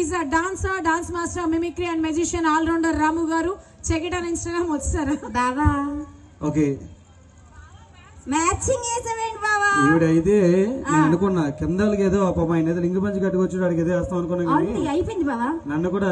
Is a dancer, dance master, mimicry and magician all rounder Ramu garu. Check it on Instagram. వచ్చారా బావా? Okay, matching వేసావేంటి బావా? ఈవిడైతే నేను అనుకున్నా కిందలకి ఏదో పాప ఆయన ఏదో లింగ పంచి కట్టుకొచ్చి వాడికి ఏదో వేస్తాం అనుకున్నా కానీ అయిపోయింది బావా. నన్ను కూడా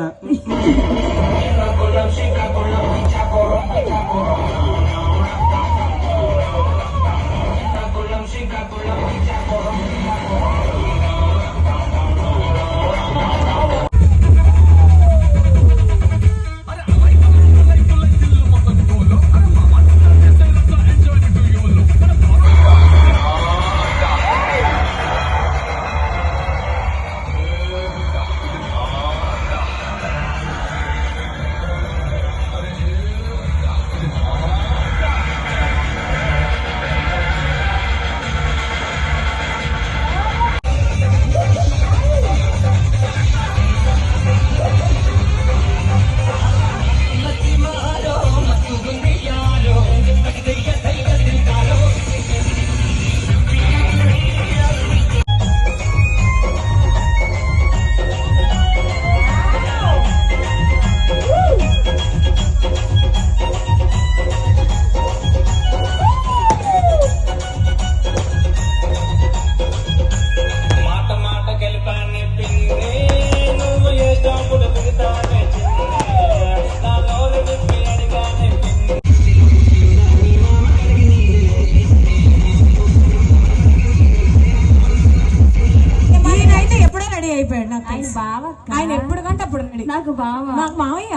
ఆయన ఎప్పుడు కంటే అప్పుడు రెడీ. నాకు బావా, నాకు మావయ్య.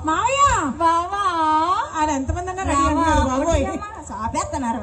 మావయ్య బావా ఆయన ఎంతమంది అన్నా రెడీ అన్నారు బాబోయ్. చాపేస్తున్నారు.